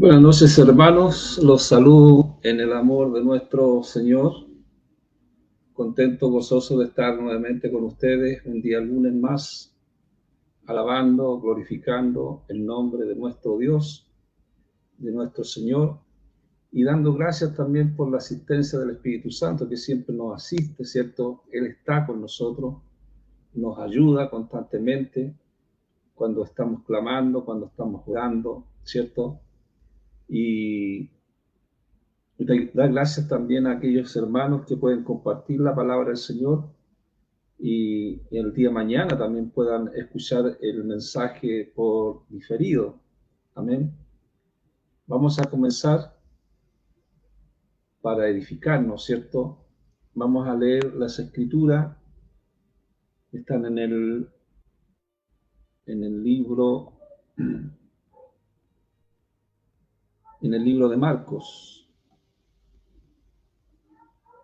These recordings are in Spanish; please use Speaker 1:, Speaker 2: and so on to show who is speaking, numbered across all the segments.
Speaker 1: Buenas noches, hermanos. Los saludo en el amor de nuestro Señor. Contento, gozoso de estar nuevamente con ustedes un día lunes más, alabando, glorificando el nombre de nuestro Dios, de nuestro Señor, y dando gracias también por la asistencia del Espíritu Santo, que siempre nos asiste, ¿cierto? Él está con nosotros, nos ayuda constantemente cuando estamos clamando, cuando estamos orando, ¿cierto? Y dar gracias también a aquellos hermanos que pueden compartir la palabra del Señor y el día de mañana también puedan escuchar el mensaje por diferido. Amén. Vamos a comenzar para edificarnos, ¿cierto? Vamos a leer las escrituras que están en el libro de Marcos.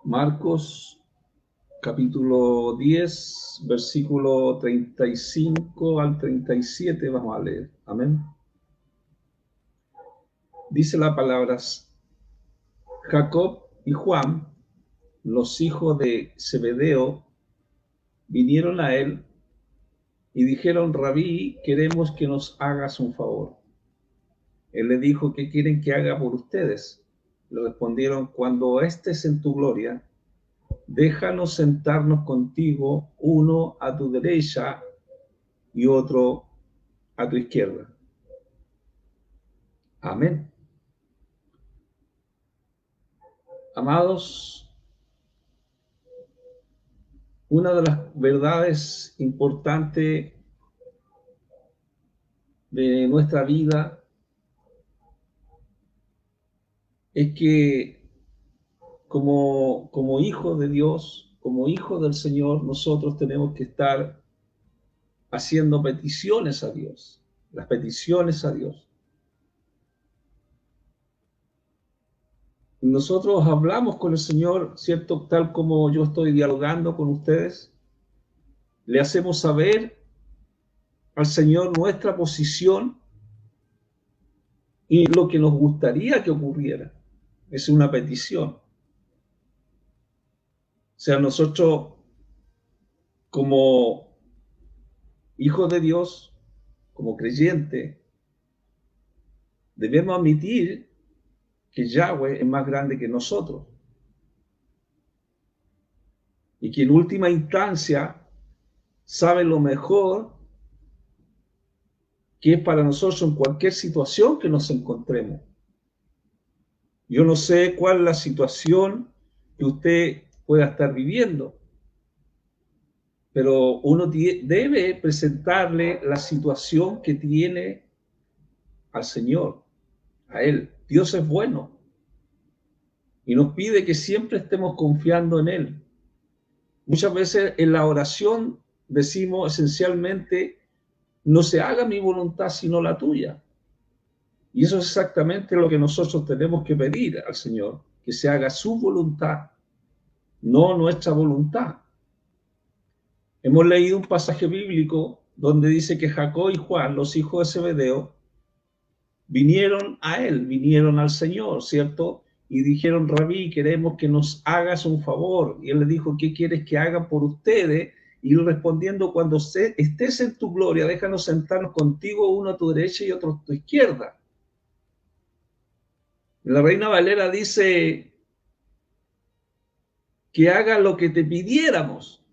Speaker 1: Marcos capítulo 10, versículo 35 al 37, vamos a leer. Amén. Dice la palabra: Jacob y Juan, los hijos de Zebedeo, vinieron a él y dijeron: Rabí, queremos que nos hagas un favor. Él le dijo: ¿qué quieren que haga por ustedes? Le respondieron: cuando estés en tu gloria, déjanos sentarnos contigo, uno a tu derecha y otro a tu izquierda. Amén. Amados, una de las verdades importantes de nuestra vida es que como hijos de Dios, como hijos del Señor, nosotros tenemos que estar haciendo peticiones a Dios, las peticiones a Dios. Nosotros hablamos con el Señor, ¿cierto? Tal como yo estoy dialogando con ustedes, le hacemos saber al Señor nuestra posición y lo que nos gustaría que ocurriera. Es una petición. O sea, nosotros como hijos de Dios, como creyentes, debemos admitir que Yahweh es más grande que nosotros y que en última instancia sabe lo mejor que es para nosotros en cualquier situación que nos encontremos. Yo no sé cuál es la situación que usted pueda estar viviendo, pero uno debe presentarle la situación que tiene al Señor, a Él. Dios es bueno y nos pide que siempre estemos confiando en Él. Muchas veces en la oración decimos esencialmente: no se haga mi voluntad sino la tuya. Y eso es exactamente lo que nosotros tenemos que pedir al Señor, que se haga su voluntad, no nuestra voluntad. Hemos leído un pasaje bíblico donde dice que Jacob y Juan, los hijos de Zebedeo, vinieron a él, vinieron al Señor, ¿cierto? Y dijeron: Rabí, queremos que nos hagas un favor. Y él le dijo: ¿qué quieres que haga por ustedes? Y él respondiendo: cuando estés en tu gloria, déjanos sentarnos contigo, uno a tu derecha y otro a tu izquierda. La Reina Valera dice que haga lo que te pidiéramos.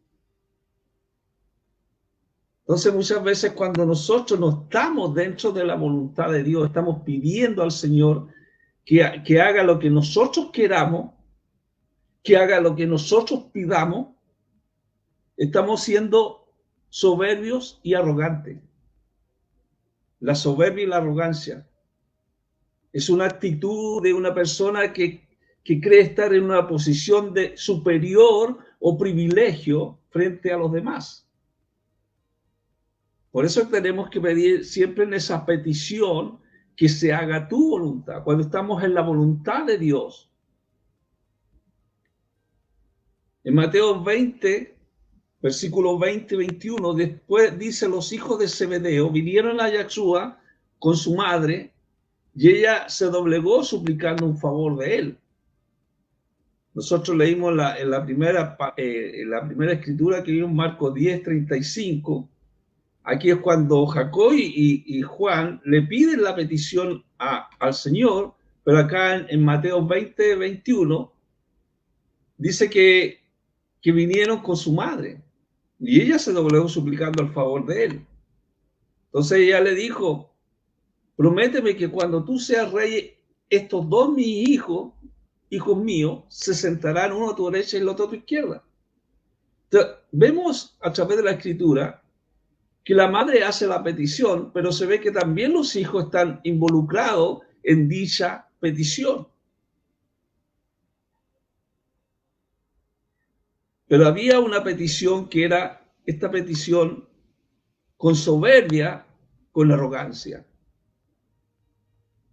Speaker 1: Entonces muchas veces cuando nosotros no estamos dentro de la voluntad de Dios, estamos pidiendo al Señor que haga lo que nosotros queramos, que haga lo que nosotros pidamos, estamos siendo soberbios y arrogantes. La soberbia y la arrogancia es una actitud de una persona que cree estar en una posición de superior o privilegio frente a los demás. Por eso tenemos que pedir siempre en esa petición que se haga tu voluntad, cuando estamos en la voluntad de Dios. En Mateo 20, versículos 20 y 21, después dice: los hijos de Zebedeo vinieron a Yahshua con su madre y ella se doblegó suplicando un favor de él. Nosotros leímos en la primera escritura que vimos en Marcos 10:35. Aquí es cuando Jacob y Juan le piden la petición al Señor, pero acá en Mateo 20:21 dice que vinieron con su madre y ella se doblegó suplicando el favor de él. Entonces ella le dijo, prométeme que cuando tú seas rey, estos dos mis hijos míos, se sentarán uno a tu derecha y el otro a tu izquierda. Entonces, vemos a través de la escritura que la madre hace la petición, pero se ve que también los hijos están involucrados en dicha petición. Pero había una petición que era esta petición con soberbia, con arrogancia.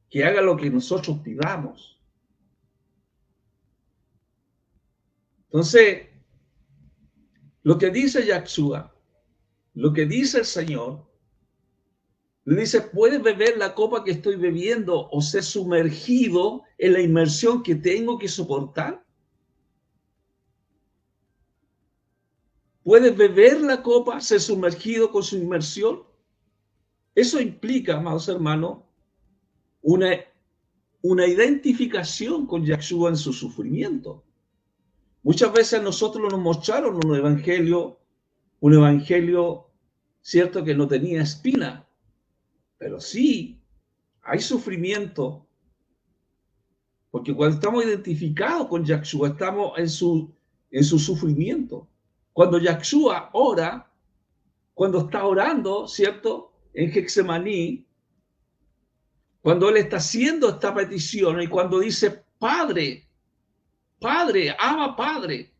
Speaker 1: Que haga lo que nosotros pidamos. Entonces, lo que dice Yaxúa, lo que dice el Señor, le dice, ¿puedes beber la copa que estoy bebiendo o ser sumergido en la inmersión que tengo que soportar? ¿Puedes beber la copa, ser sumergido con su inmersión? Eso implica, amados hermanos, una identificación con Yaxúa en su sufrimiento. Muchas veces nosotros nos mostraron un evangelio, cierto, que no tenía espina, pero sí hay sufrimiento, porque cuando estamos identificados con Yaxúa, estamos en su sufrimiento. Cuando Yaxúa ora, cuando está orando, cierto, en Getsemaní, cuando él está haciendo esta petición y cuando dice, Padre, Padre, ama Padre.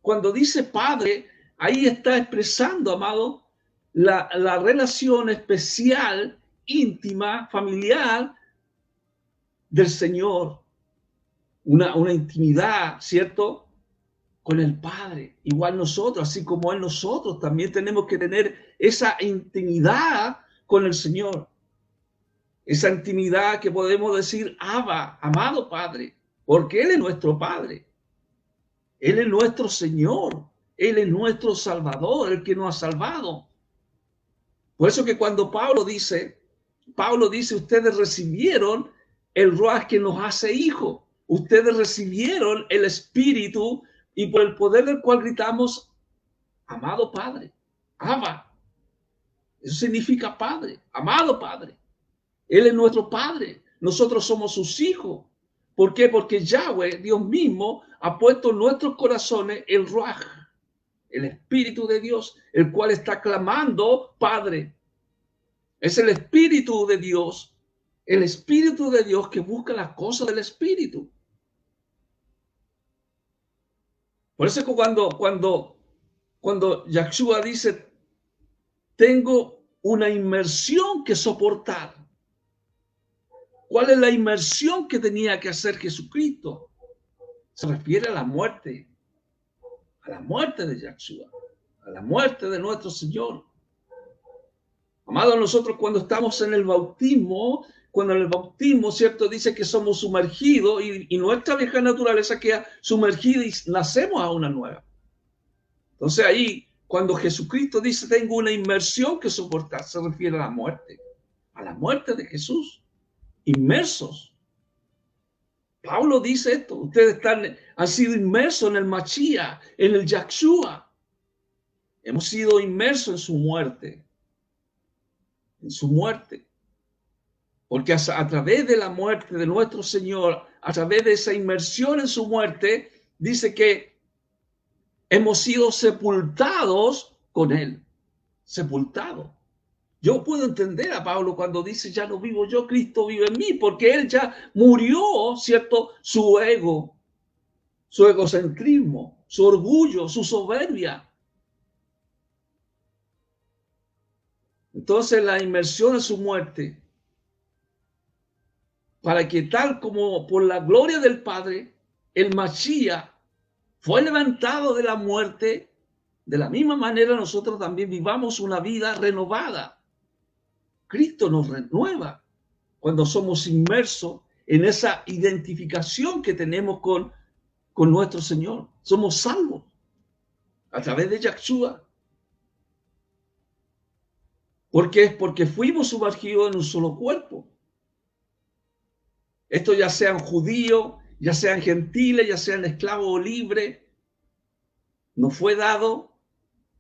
Speaker 1: Cuando dice Padre, ahí está expresando, amado, la relación especial, íntima, familiar del Señor. Una intimidad, ¿cierto? Con el Padre. Igual nosotros, así como Él, nosotros también tenemos que tener esa intimidad con el Señor. Esa intimidad que podemos decir, Abba, amado Padre, porque Él es nuestro Padre. Él es nuestro Señor. Él es nuestro Salvador, el que nos ha salvado. Por eso que cuando Pablo dice, ustedes recibieron el Ruach que nos hace hijos. Ustedes recibieron el Espíritu y por el poder del cual gritamos, amado Padre, Abba. Eso significa Padre, amado Padre. Él es nuestro Padre. Nosotros somos sus hijos. ¿Por qué? Porque Yahweh, Dios mismo, ha puesto en nuestros corazones el Ruach, el Espíritu de Dios, el cual está clamando, Padre. Es el Espíritu de Dios, que busca las cosas del Espíritu. Por eso que cuando Yaxúa dice, tengo una inmersión que soportar. ¿Cuál es la inmersión que tenía que hacer Jesucristo? Se refiere a la muerte de Yaxúa, a la muerte de nuestro Señor. Amados, nosotros cuando estamos en el bautismo, ¿cierto? Dice que somos sumergidos y nuestra vieja naturaleza queda sumergida y nacemos a una nueva. Entonces ahí, cuando Jesucristo dice, tengo una inmersión que soportar, se refiere a la muerte de Jesús, inmersos. Pablo dice esto, ustedes han sido inmersos en el Mashiach, en el Yaxúa. Hemos sido inmersos en su muerte. Porque a través de la muerte de nuestro Señor, a través de esa inmersión en su muerte, dice que hemos sido sepultados con Él. Sepultados. Yo puedo entender a Pablo cuando dice, ya no vivo yo, Cristo vive en mí, porque Él ya murió, ¿cierto? Su ego, su egocentrismo, su orgullo, su soberbia. Entonces la inmersión en su muerte, para que tal como por la gloria del Padre, el Mashiach fue levantado de la muerte, de la misma manera nosotros también vivamos una vida renovada. Cristo nos renueva. cuando somos inmersos en esa identificación que tenemos con nuestro Señor. Somos salvos a través de Yahshua. Porque fuimos sumergidos en un solo cuerpo. Esto ya sean judíos, ya sean gentiles, ya sean esclavos o libres, nos fue dado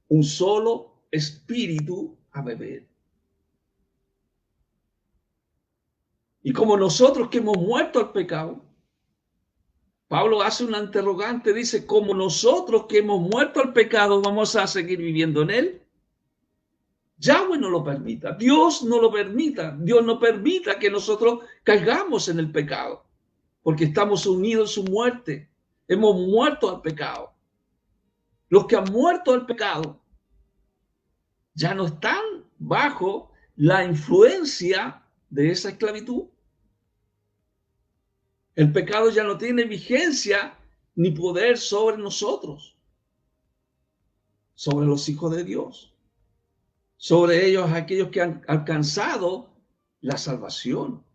Speaker 1: un solo espíritu a beber. Y como nosotros que hemos muerto al pecado, Pablo hace una interrogante, dice, como nosotros que hemos muerto al pecado vamos a seguir viviendo en él. Yahweh no lo permita, Dios no lo permita, Dios no permita que nosotros caigamos en el pecado, porque estamos unidos en su muerte, hemos muerto al pecado. Los que han muerto al pecado ya no están bajo la influencia de esa esclavitud. El pecado ya no tiene vigencia ni poder sobre nosotros, sobre los hijos de Dios, sobre ellos, aquellos que han alcanzado la salvación.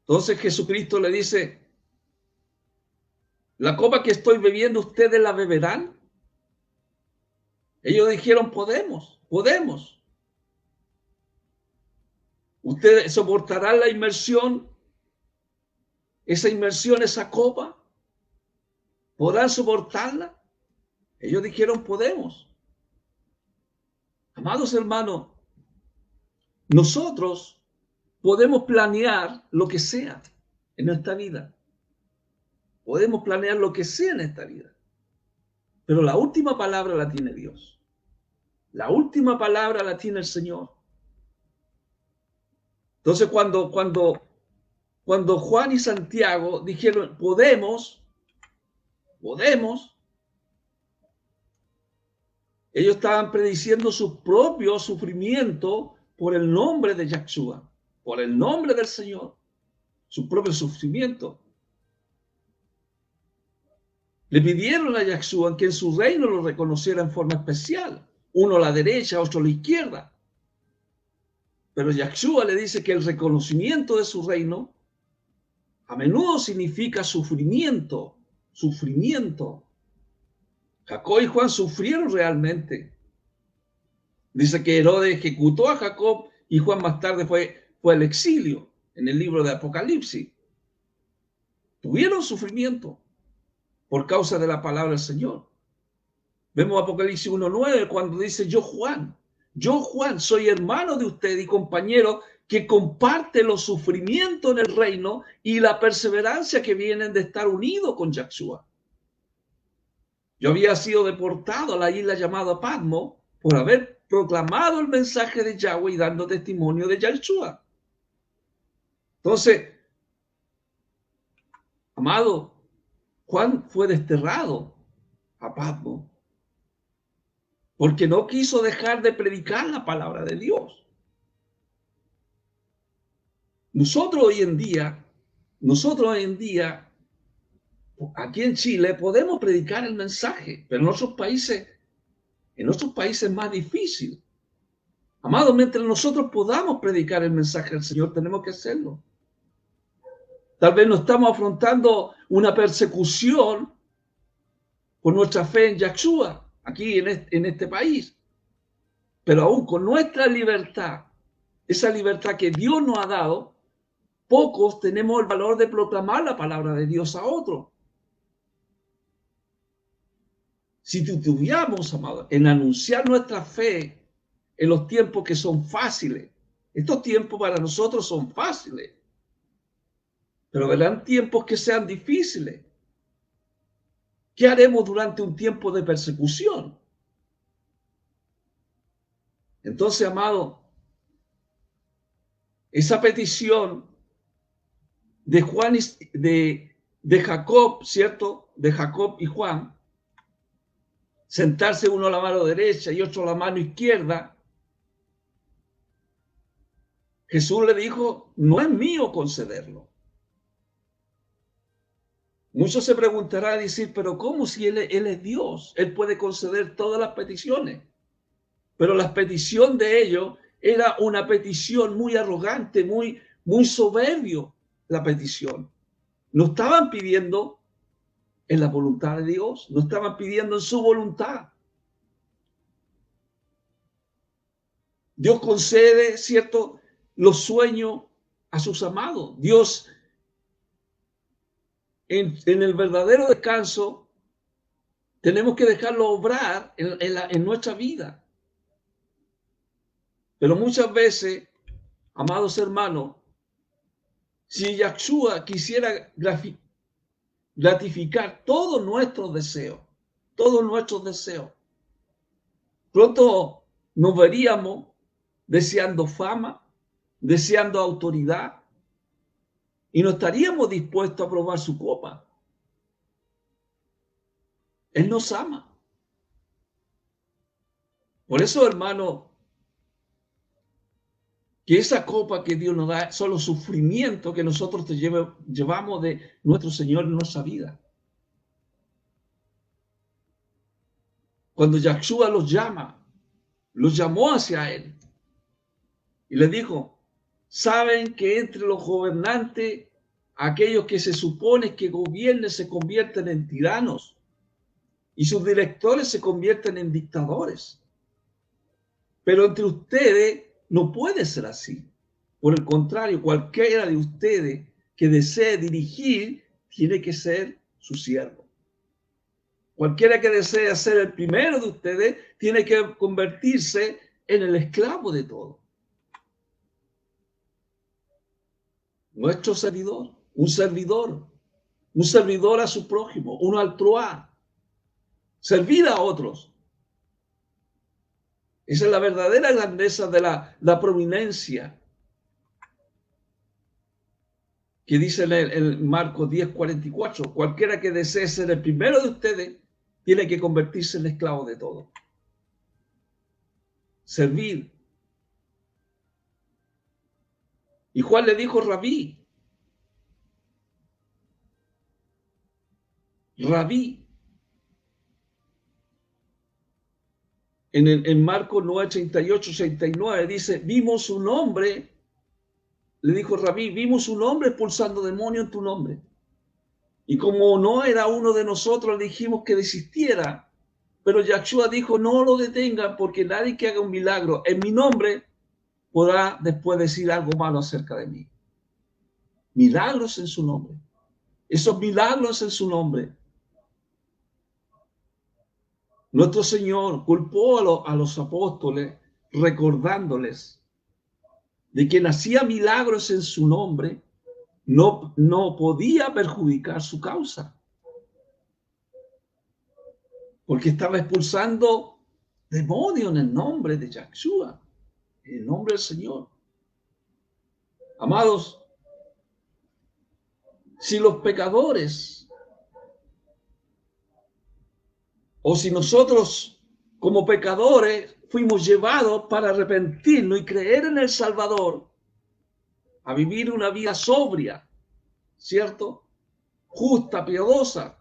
Speaker 1: Entonces Jesucristo le dice, la copa que estoy bebiendo, ¿ustedes la beberán? Ellos dijeron, podemos. ¿Ustedes soportarán la inmersión? Esa inmersión, esa copa, ¿podrán soportarla? Ellos dijeron, podemos. Amados hermanos, nosotros podemos planear lo que sea en esta vida. Podemos planear lo que sea en esta vida. Pero la última palabra la tiene Dios. La última palabra la tiene el Señor. Entonces, cuando Juan y Santiago dijeron, podemos, ellos estaban prediciendo su propio sufrimiento por el nombre de Yahshua, por el nombre del Señor, su propio sufrimiento. Le pidieron a Yahshua que en su reino lo reconociera en forma especial, uno a la derecha, otro a la izquierda. Pero Yahshua le dice que el reconocimiento de su reino a menudo significa sufrimiento. Jacob y Juan sufrieron realmente. Dice que Herodes ejecutó a Jacob y Juan más tarde fue al exilio en el libro de Apocalipsis. Tuvieron sufrimiento por causa de la palabra del Señor. Vemos Apocalipsis 1:9 cuando dice, yo Juan, soy hermano de usted y compañero que comparte los sufrimientos en el reino y la perseverancia que vienen de estar unido con Yahshua. Yo había sido deportado a la isla llamada Patmos por haber proclamado el mensaje de Yahweh y dando testimonio de Yahshua. Entonces, amado, Juan fue desterrado a Patmos porque no quiso dejar de predicar la palabra de Dios. Nosotros hoy en día, aquí en Chile, podemos predicar el mensaje, pero en otros países es más difícil. Amado, mientras nosotros podamos predicar el mensaje del Señor, tenemos que hacerlo. Tal vez no estamos afrontando una persecución por nuestra fe en Yahshua, aquí en este país, pero aún con nuestra libertad, esa libertad que Dios nos ha dado, pocos tenemos el valor de proclamar la palabra de Dios a otros. Si titubeamos, amado, en anunciar nuestra fe en los tiempos que son fáciles, estos tiempos para nosotros son fáciles, pero verán tiempos que sean difíciles. ¿Qué haremos durante un tiempo de persecución? Entonces, amado, esa petición de Juan de Jacob, ¿cierto? De Jacob y Juan, sentarse uno a la mano derecha y otro a la mano izquierda, Jesús le dijo, no es mío concederlo. Muchos se preguntarán y decir, pero ¿cómo si él es Dios? Él puede conceder todas las peticiones. Pero la petición de ellos era una petición muy arrogante, muy soberbio la petición. No estaban pidiendo en la voluntad de Dios, no estaban pidiendo en su voluntad. Dios concede, ¿cierto?, los sueños a sus amados. Dios, en el verdadero descanso, tenemos que dejarlo obrar en nuestra vida. Pero muchas veces, amados hermanos, si Yahshua quisiera gratificar todos nuestros deseos, pronto nos veríamos deseando fama, deseando autoridad, y no estaríamos dispuestos a probar su copa. Él nos ama. Por eso, hermano, que esa copa que Dios nos da son los sufrimientos que nosotros llevamos de nuestro Señor en nuestra vida. Cuando Yahshua los llamó hacia Él y les dijo, saben que entre los gobernantes, aquellos que se supone que gobiernen se convierten en tiranos y sus directores se convierten en dictadores. Pero entre ustedes no puede ser así. Por el contrario, cualquiera de ustedes que desee dirigir tiene que ser su siervo. Cualquiera que desee ser el primero de ustedes tiene que convertirse en el esclavo de todo. Nuestro servidor, un servidor a su prójimo, un altroá, servir a otros. Esa es la verdadera grandeza de la prominencia que dice en Marcos 10:44. Cualquiera que desee ser el primero de ustedes tiene que convertirse en esclavo de todo. Servir. Y Juan le dijo Rabí. En Marcos 9:38-39 dice, vimos un hombre, le dijo Rabí, vimos un hombre expulsando demonios en tu nombre. Y como no era uno de nosotros, le dijimos que desistiera. Pero Yahshua dijo, no lo detengan, porque nadie que haga un milagro en mi nombre podrá después decir algo malo acerca de mí. Milagros en su nombre. Esos milagros en su nombre. Nuestro Señor culpó a los apóstoles recordándoles de quien hacía milagros en su nombre no podía perjudicar su causa. Porque estaba expulsando demonios en el nombre de Yahshua, en el nombre del Señor. Amados, si los pecadores o si nosotros como pecadores fuimos llevados para arrepentirnos y creer en el Salvador, a vivir una vida sobria, ¿cierto? Justa, piadosa.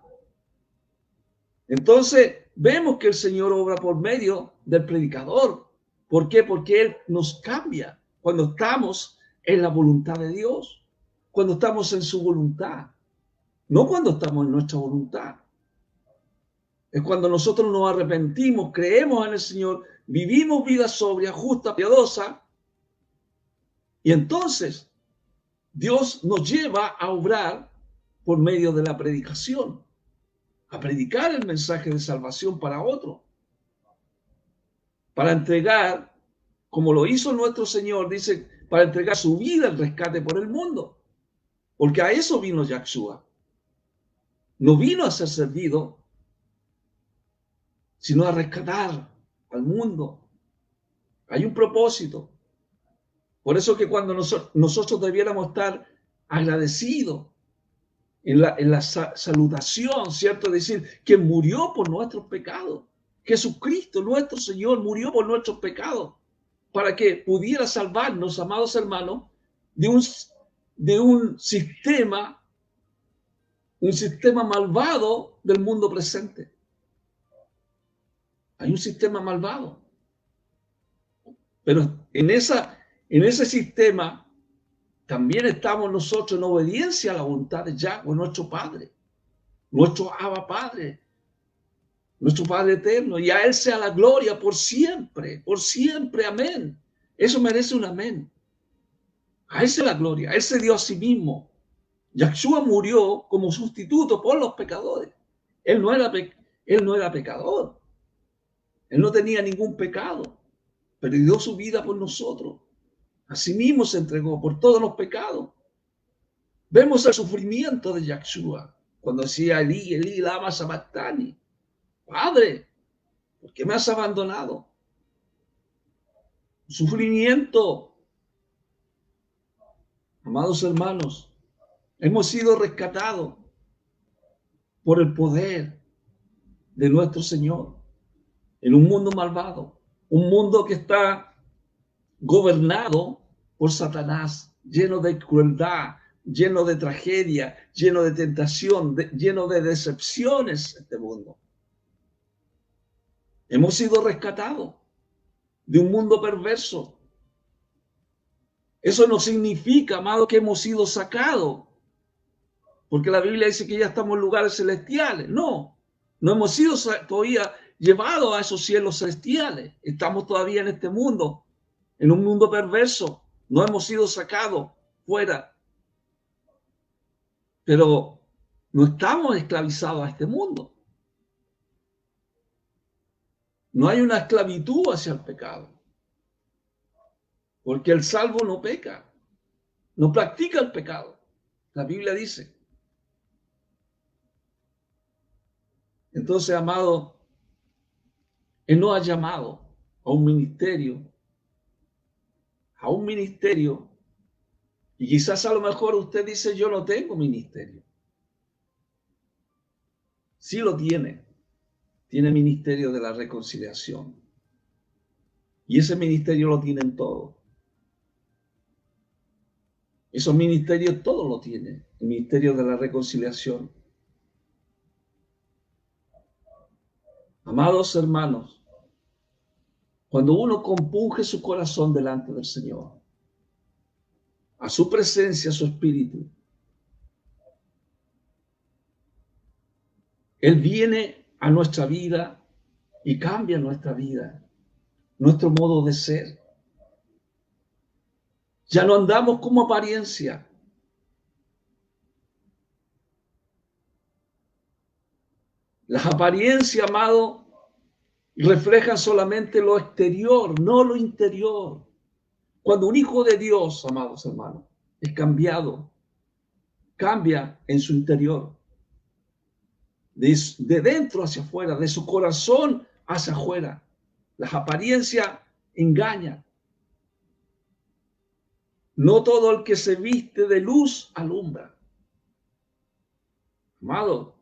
Speaker 1: Entonces vemos que el Señor obra por medio del predicador. ¿Por qué? Porque Él nos cambia cuando estamos en la voluntad de Dios, cuando estamos en su voluntad, no cuando estamos en nuestra voluntad. Es cuando nosotros nos arrepentimos, creemos en el Señor, vivimos vida sobria, justa, piadosa, y entonces Dios nos lleva a obrar por medio de la predicación, a predicar el mensaje de salvación para otro, para entregar, como lo hizo nuestro Señor, dice, para entregar su vida al rescate por el mundo, porque a eso vino Yahshua. No vino a ser servido, sino a rescatar al mundo. Hay un propósito. Por eso que cuando nosotros debiéramos estar agradecidos en la salutación, ¿cierto? Decir que murió por nuestros pecados. Jesucristo, nuestro Señor, murió por nuestros pecados para que pudiera salvarnos, amados hermanos, de un sistema malvado del mundo presente. Hay un sistema malvado. Pero en ese sistema también estamos nosotros en obediencia a la voluntad de Yahweh, nuestro Padre, nuestro Abba Padre, nuestro Padre eterno, y a Él sea la gloria por siempre, amén. Eso merece un amén. A Él sea la gloria, Él se dio a sí mismo. Yahshua murió como sustituto por los pecadores. Él no era pecador, Él no tenía ningún pecado, pero dio su vida por nosotros. Asimismo se entregó por todos los pecados. Vemos el sufrimiento de Yahshua cuando decía Elí, Elí, lama sabactani. Padre, ¿por qué me has abandonado? Sufrimiento. Amados hermanos, hemos sido rescatados por el poder de nuestro Señor en un mundo malvado, un mundo que está gobernado por Satanás, lleno de crueldad, lleno de tragedia, lleno de tentación, lleno de decepciones este mundo. Hemos sido rescatados de un mundo perverso. Eso no significa, amado, que hemos sido sacados, porque la Biblia dice que ya estamos en lugares celestiales. No hemos sido todavía llevados a esos cielos celestiales. Estamos todavía en este mundo, en un mundo perverso. No hemos sido sacados fuera. Pero no estamos esclavizados a este mundo. No hay una esclavitud hacia el pecado. Porque el salvo no peca, no practica el pecado. La Biblia dice. Entonces, amado, Él nos ha llamado a un ministerio, y quizás a lo mejor usted dice, yo no tengo ministerio. Sí lo tiene ministerio de la reconciliación. Y ese ministerio lo tienen todos. Esos ministerios todos lo tienen, el ministerio de la reconciliación. Amados hermanos, cuando uno compunge su corazón delante del Señor, a su presencia, a su espíritu, Él viene a nuestra vida y cambia nuestra vida, nuestro modo de ser. Ya no andamos como apariencia. Las apariencias, amado, reflejan solamente lo exterior, no lo interior. Cuando un hijo de Dios, amados hermanos, es cambiado, cambia en su interior, de dentro hacia afuera, de su corazón hacia afuera. Las apariencias engañan. No todo el que se viste de luz alumbra. Amado,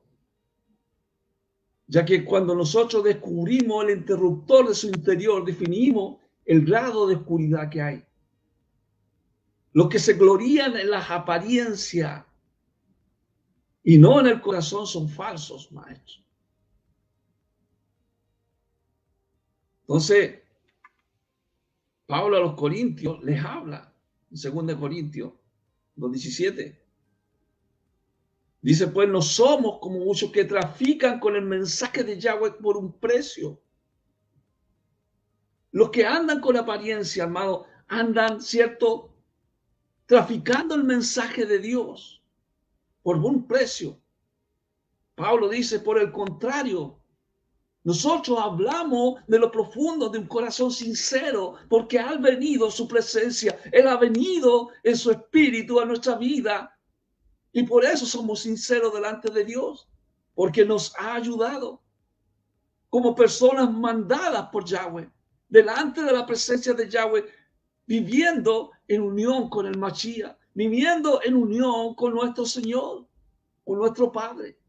Speaker 1: ya que cuando nosotros descubrimos el interruptor de su interior, definimos el grado de oscuridad que hay. Los que se glorían en las apariencias y no en el corazón son falsos maestros. Entonces, Pablo a los Corintios les habla en 2 Corintios 2:17. Dice, pues no somos como muchos que trafican con el mensaje de Yahweh por un precio. Los que andan con apariencia, hermano, andan, ¿cierto?, traficando el mensaje de Dios por un precio. Pablo dice, por el contrario, nosotros hablamos de lo profundo de un corazón sincero, porque ha venido su presencia, Él ha venido en su espíritu a nuestra vida, y por eso somos sinceros delante de Dios, porque nos ha ayudado como personas mandadas por Yahweh, delante de la presencia de Yahweh, viviendo en unión con el Mashiach, viviendo en unión con nuestro Señor, con nuestro Padre.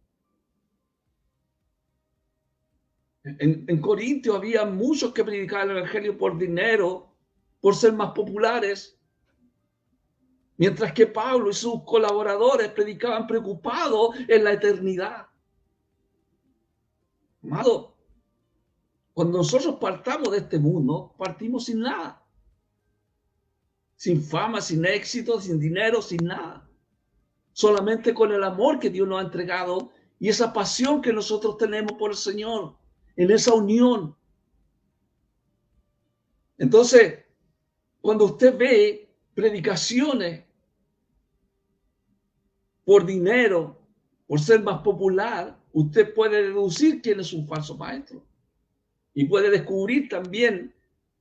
Speaker 1: En Corintios había muchos que predicaban el evangelio por dinero, por ser más populares, mientras que Pablo y sus colaboradores predicaban preocupados en la eternidad. Amado, cuando nosotros partamos de este mundo, partimos sin nada. sin fama, sin éxito, sin dinero, sin nada. Solamente con el amor que Dios nos ha entregado y esa pasión que nosotros tenemos por el Señor, en esa unión. Entonces, cuando usted ve predicaciones por dinero, por ser más popular, usted puede deducir quién es un falso maestro y puede descubrir también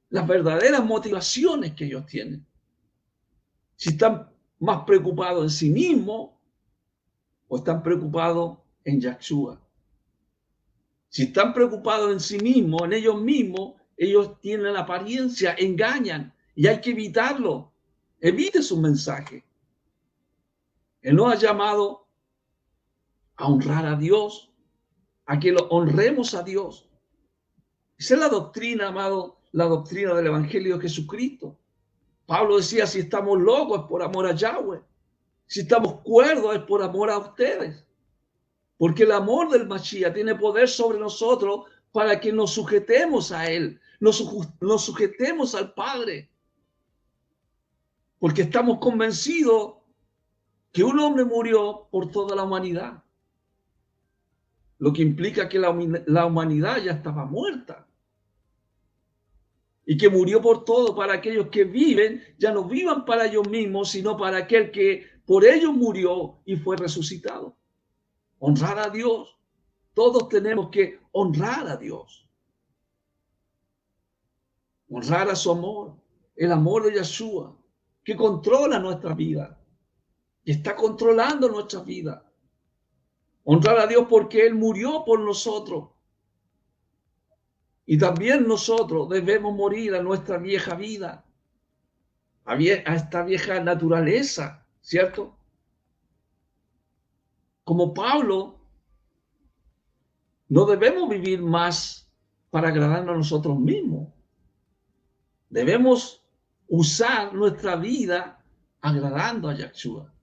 Speaker 1: las verdaderas motivaciones que ellos tienen. Si están más preocupados en sí mismos o están preocupados en Yahshua. Si están preocupados en sí mismos, en ellos mismos, ellos tienen la apariencia, engañan y hay que evitarlo. Evite su mensaje. Él nos ha llamado a honrar a Dios, a que lo honremos a Dios. Esa es la doctrina, amado, la doctrina del Evangelio de Jesucristo. Pablo decía, si estamos locos es por amor a Yahweh. Si estamos cuerdos es por amor a ustedes. Porque el amor del Mashiach tiene poder sobre nosotros para que nos sujetemos a Él, nos sujetemos al Padre. Porque estamos convencidos que un hombre murió por toda la humanidad. Lo que implica que la humanidad ya estaba muerta. Y que murió por todo para aquellos que viven, ya no vivan para ellos mismos, sino para aquel que por ellos murió y fue resucitado. Honrar a Dios. Todos tenemos que honrar a Dios. Honrar a su amor, el amor de Yahshua, que controla nuestra vida, que está controlando nuestra vida. Honrar a Dios porque Él murió por nosotros. Y también nosotros debemos morir a nuestra vieja vida, a esta vieja naturaleza, ¿cierto? Como Pablo, no debemos vivir más para agradarnos a nosotros mismos. Debemos usar nuestra vida agradando a Yahshua,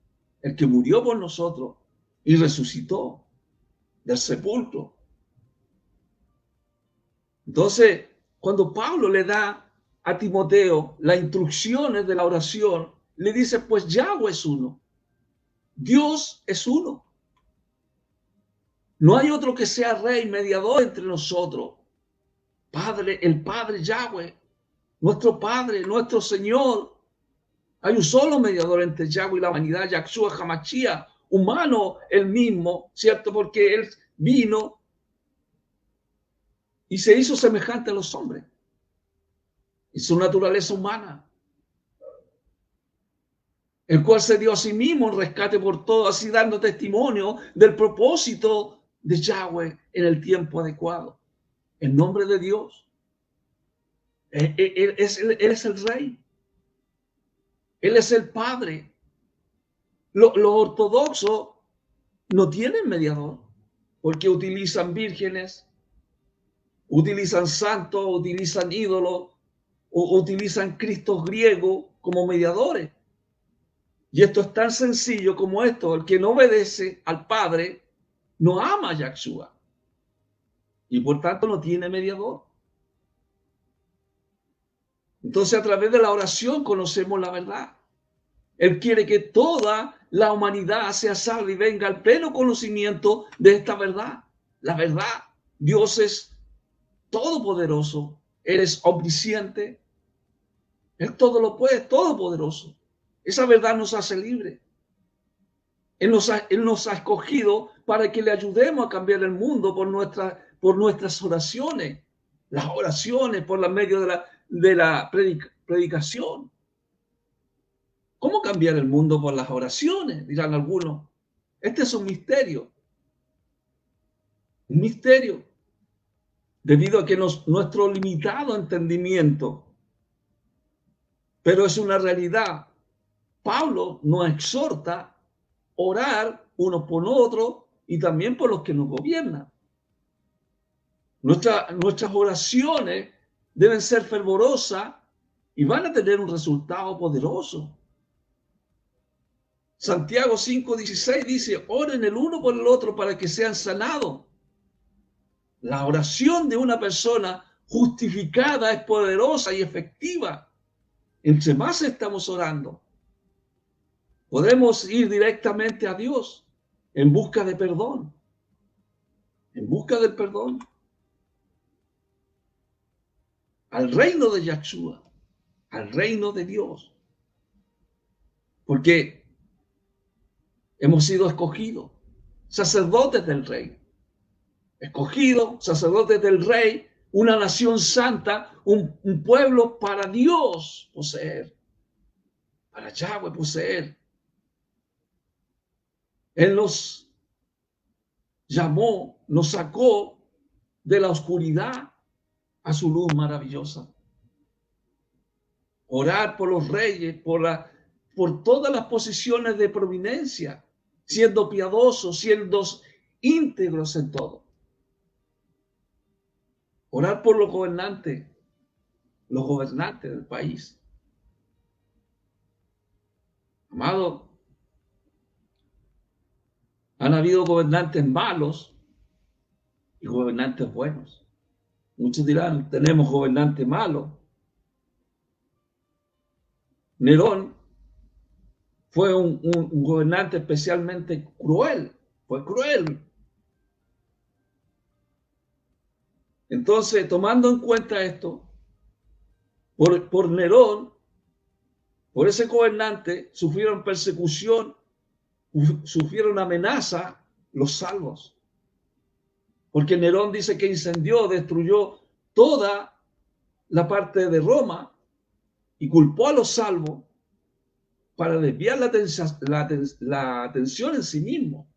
Speaker 1: el que murió por nosotros y resucitó del sepulcro. Entonces, cuando Pablo le da a Timoteo las instrucciones de la oración, le dice, pues Yahweh es uno. Dios es uno. No hay otro que sea rey, mediador entre nosotros. Padre, el Padre Yahweh, nuestro Padre, nuestro Señor. Hay un solo mediador entre Yahweh y la humanidad, Yahshua HaMashiach, humano el mismo, ¿cierto? Porque Él vino y se hizo semejante a los hombres. Y su naturaleza humana. El cual se dio a sí mismo un rescate por todo, así dando testimonio del propósito de Yahweh en el tiempo adecuado. En nombre de Dios. Él es el Rey. Él es el Padre. Los ortodoxos no tienen mediador, porque utilizan vírgenes, utilizan santos, utilizan ídolos, o utilizan cristos griegos como mediadores. Y esto es tan sencillo como esto: el que no obedece al Padre no ama a Yahshua y por tanto no tiene mediador. Entonces, a través de la oración conocemos la verdad. Él quiere que toda la humanidad sea salva y venga al pleno conocimiento de esta verdad. La verdad, Dios es todopoderoso, Él es omnisciente, Él todo lo puede, todopoderoso. Esa verdad nos hace libres. Él nos ha escogido para que le ayudemos a cambiar el mundo por nuestras oraciones. Las oraciones por la medio de la predicación. ¿Cómo cambiar el mundo por las oraciones? Dirán algunos. Este es un misterio. Un misterio. Debido a que nuestro limitado entendimiento, pero es una realidad. Pablo nos exhorta a orar unos por otros y también por los que nos gobiernan. Nuestras oraciones deben ser fervorosas y van a tener un resultado poderoso. Santiago 5:16 dice, oren el uno por el otro para que sean sanados. La oración de una persona justificada es poderosa y efectiva entre más estamos orando, podemos ir directamente a Dios en busca de perdón, en busca del perdón, al reino de Yahshua, al reino de Dios, porque hemos sido escogidos, sacerdotes del rey, escogidos, sacerdotes del rey, una nación santa, un pueblo para Dios poseer, para Yahweh poseer. Él nos llamó, nos sacó de la oscuridad a su luz maravillosa. Orar por los reyes, por todas las posiciones de providencia, siendo piadosos, siendo íntegros en todo. Orar por los gobernantes del país. Amado, han habido gobernantes malos y gobernantes buenos. Muchos dirán, tenemos gobernantes malos. Nerón fue un gobernante especialmente cruel, fue cruel. Entonces, tomando en cuenta esto, por Nerón, por ese gobernante, sufrieron persecución, sufrieron amenaza los salvos. Porque Nerón dice que incendió, destruyó toda la parte de Roma y culpó a los salvos para desviar la atención en sí mismo.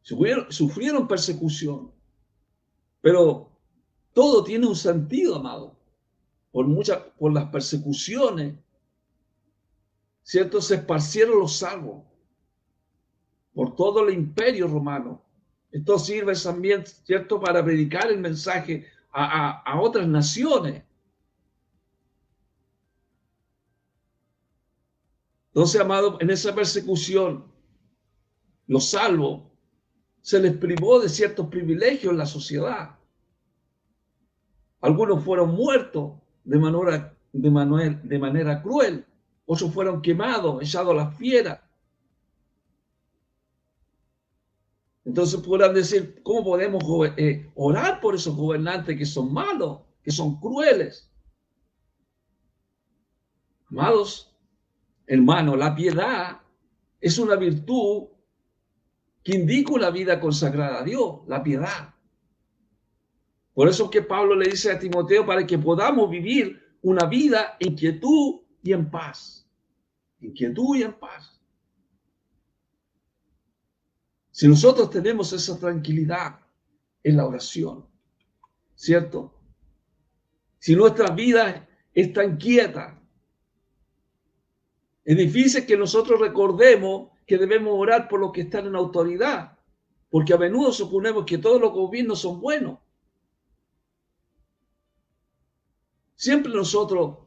Speaker 1: Sufrieron persecución, pero todo tiene un sentido, amado. Por las persecuciones, ¿cierto? Se esparcieron los salvos por todo el imperio romano. Esto sirve también, ¿cierto?, para predicar el mensaje a otras naciones. Entonces, amado, en esa persecución, los salvos se les privó de ciertos privilegios en la sociedad. Algunos fueron muertos de manera cruel, otros fueron quemados, echados a las fieras. Entonces podrán decir, ¿cómo podemos orar por esos gobernantes que son malos, que son crueles? Amados hermanos, la piedad es una virtud que indica una vida consagrada a Dios, la piedad. Por eso es que Pablo le dice a Timoteo, para que podamos vivir una vida en quietud y en paz. En quietud y en paz. Si nosotros tenemos esa tranquilidad en la oración, ¿cierto? Si nuestra vida está inquieta, es difícil que nosotros recordemos que debemos orar por los que están en autoridad, porque a menudo suponemos que todos los gobiernos son buenos. Siempre nosotros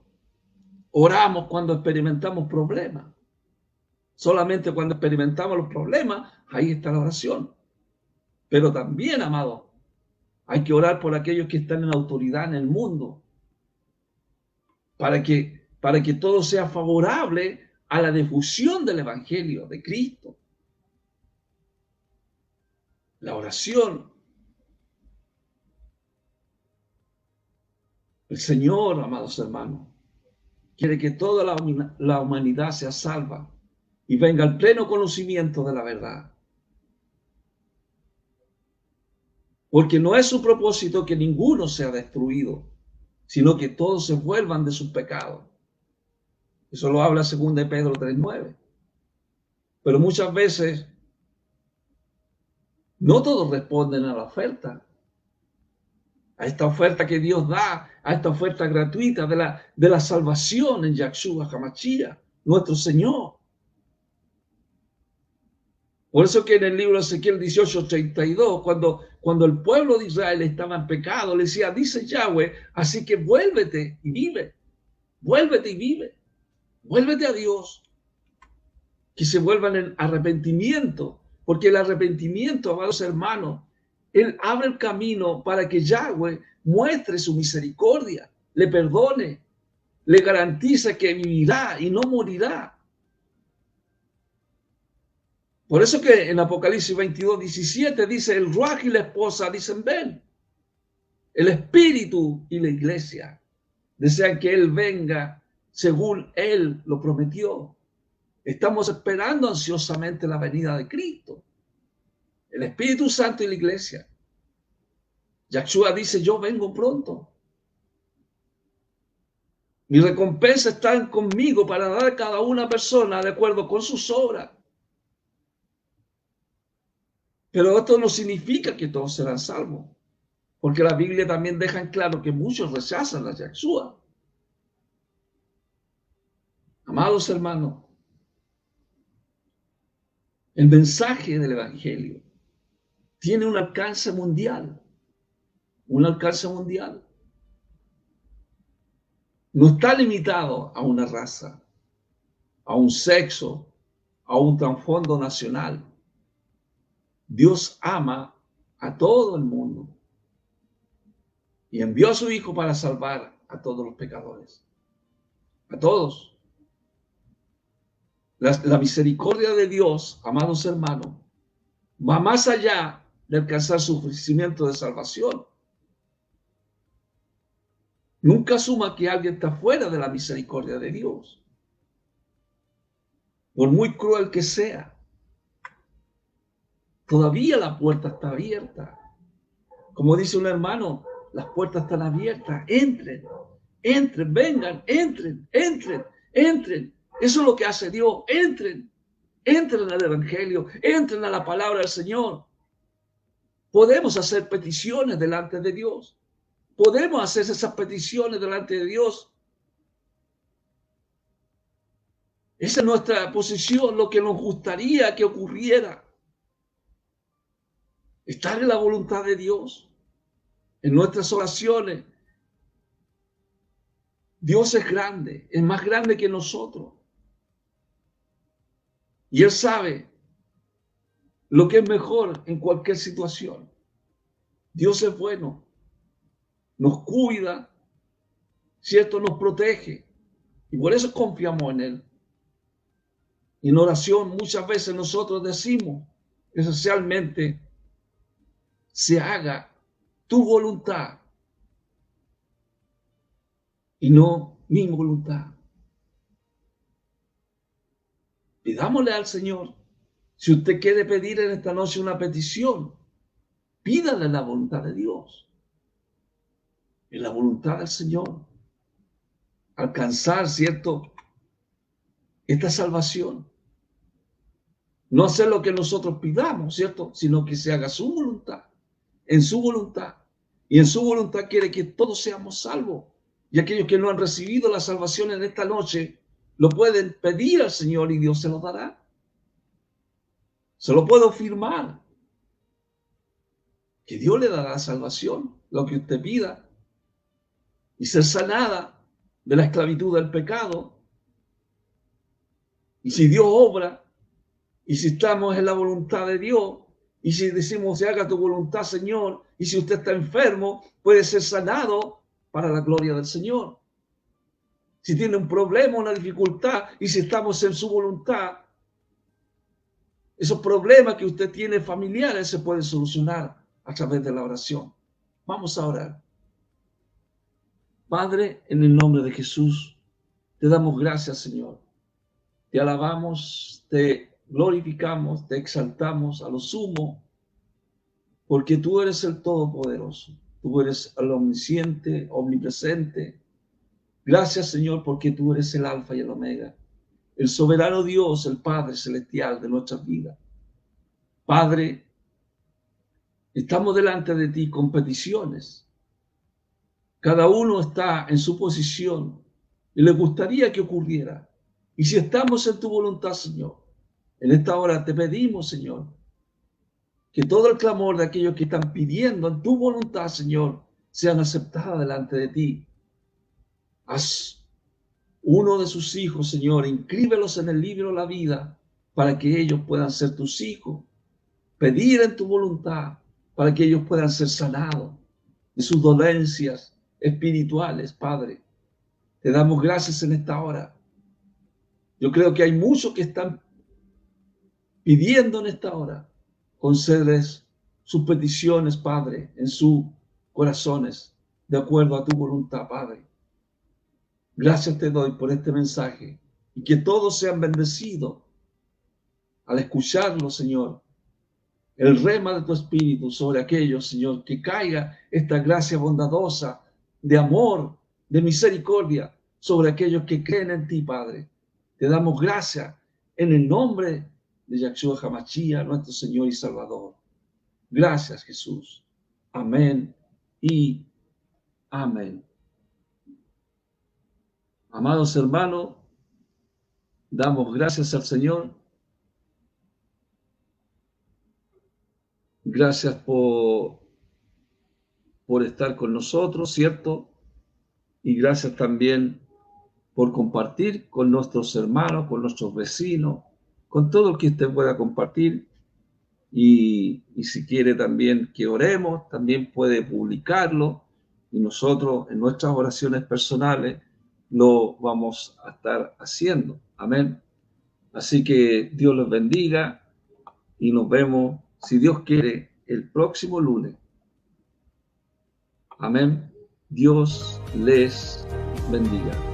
Speaker 1: oramos cuando experimentamos problemas. Solamente cuando experimentamos los problemas, ahí está la oración. Pero también, amado, hay que orar por aquellos que están en autoridad en el mundo, para que todo sea favorable a la difusión del Evangelio de Cristo. La oración. El Señor, amados hermanos, quiere que toda la humanidad sea salva y venga al pleno conocimiento de la verdad. Porque no es su propósito que ninguno sea destruido, sino que todos se vuelvan de sus pecados. Eso lo habla 2 Pedro 3:9. Pero muchas veces no todos responden a la oferta, a esta oferta que Dios da, a esta oferta gratuita de la salvación en Yahshua HaMashiach, nuestro Señor. Por eso que en el libro de Ezequiel 18:32, cuando el pueblo de Israel estaba en pecado, le decía, dice Yahweh, así que vuélvete y vive, vuélvete y vive, vuélvete a Dios, que se vuelvan en arrepentimiento, porque el arrepentimiento, amados hermanos, Él abre el camino para que Yahweh muestre su misericordia, le perdone, le garantiza que vivirá y no morirá. Por eso que en Apocalipsis 22:17 dice, el Ruaj y la esposa dicen, ven. El Espíritu y la iglesia desean que Él venga según Él lo prometió. Estamos esperando ansiosamente la venida de Cristo. El Espíritu Santo y la iglesia. Yahshua dice, yo vengo pronto. Mi recompensa está conmigo para dar a cada una persona de acuerdo con sus obras. Pero esto no significa que todos serán salvos, porque la Biblia también deja en claro que muchos rechazan a Yahshua. Amados hermanos, el mensaje del Evangelio tiene un alcance mundial, un alcance mundial. No está limitado a una raza, a un sexo, a un trasfondo nacional. Dios ama a todo el mundo y envió a su Hijo para salvar a todos los pecadores, a todos. La misericordia de Dios, amados hermanos, va más allá de alcanzar su ofrecimiento de salvación. Nunca asuma que alguien está fuera de la misericordia de Dios, por muy cruel que sea. Todavía la puerta está abierta. Como dice un hermano, las puertas están abiertas. Entren, entren, vengan, entren, entren, entren. Eso es lo que hace Dios. Entren, entren al Evangelio, entren a la palabra del Señor. Podemos hacer peticiones delante de Dios. Podemos hacer esas peticiones delante de Dios. Esa es nuestra posición, lo que nos gustaría que ocurriera. Estar en la voluntad de Dios, en nuestras oraciones. Dios es grande, es más grande que nosotros. Y Él sabe lo que es mejor en cualquier situación. Dios es bueno, nos cuida, ¿cierto? Nos protege. Y por eso confiamos en Él. Y en oración muchas veces nosotros decimos, esencialmente, se haga tu voluntad y no mi voluntad. Pidámosle al Señor. Si usted quiere pedir en esta noche una petición, pídale la voluntad de Dios. En la voluntad del Señor. Alcanzar, ¿cierto? Esta salvación. No hacer lo que nosotros pidamos, ¿cierto? Sino que se haga su voluntad. En su voluntad. Y en su voluntad quiere que todos seamos salvos. Y aquellos que no han recibido la salvación en esta noche, lo pueden pedir al Señor y Dios se lo dará. Se lo puedo firmar. Que Dios le dará salvación, lo que usted pida. Y ser sanada de la esclavitud del pecado. Y si Dios obra, y si estamos en la voluntad de Dios, y si decimos, se haga tu voluntad, Señor, y si usted está enfermo, puede ser sanado para la gloria del Señor. Si tiene un problema, una dificultad, y si estamos en su voluntad, esos problemas que usted tiene familiares se pueden solucionar a través de la oración. Vamos a orar. Padre, en el nombre de Jesús, te damos gracias, Señor. Te alabamos, te glorificamos, te exaltamos a lo sumo, porque tú eres el Todopoderoso. Tú eres el omnisciente, omnipresente. Gracias, Señor, porque tú eres el Alfa y el Omega, el soberano Dios, el Padre celestial de nuestras vidas. Padre, estamos delante de ti con peticiones. Cada uno está en su posición y le gustaría que ocurriera. Y si estamos en tu voluntad, Señor, en esta hora te pedimos, Señor, que todo el clamor de aquellos que están pidiendo en tu voluntad, Señor, sean aceptadas delante de ti. Haz uno de sus hijos, Señor, inscríbelos en el libro de la vida para que ellos puedan ser tus hijos. Pedir en tu voluntad para que ellos puedan ser sanados de sus dolencias espirituales, Padre. Te damos gracias en esta hora. Yo creo que hay muchos que están pidiendo en esta hora. Concedes sus peticiones, Padre, en sus corazones, de acuerdo a tu voluntad, Padre. Gracias te doy por este mensaje y que todos sean bendecidos al escucharlo, Señor. El rema de tu espíritu sobre aquellos, Señor, que caiga esta gracia bondadosa de amor, de misericordia sobre aquellos que creen en ti, Padre. Te damos gracias en el nombre de Yahshua HaMashiach, nuestro Señor y Salvador. Gracias, Jesús. Amén y amén. Amados hermanos, damos gracias al Señor. Gracias por estar con nosotros, ¿cierto? Y gracias también por compartir con nuestros hermanos, con nuestros vecinos, con todo el que usted pueda compartir. Y si quiere también que oremos, también puede publicarlo. Y nosotros en nuestras oraciones personales lo vamos a estar haciendo. Amén. Así que Dios los bendiga y nos vemos, si Dios quiere, el próximo lunes. Amén. Dios les bendiga.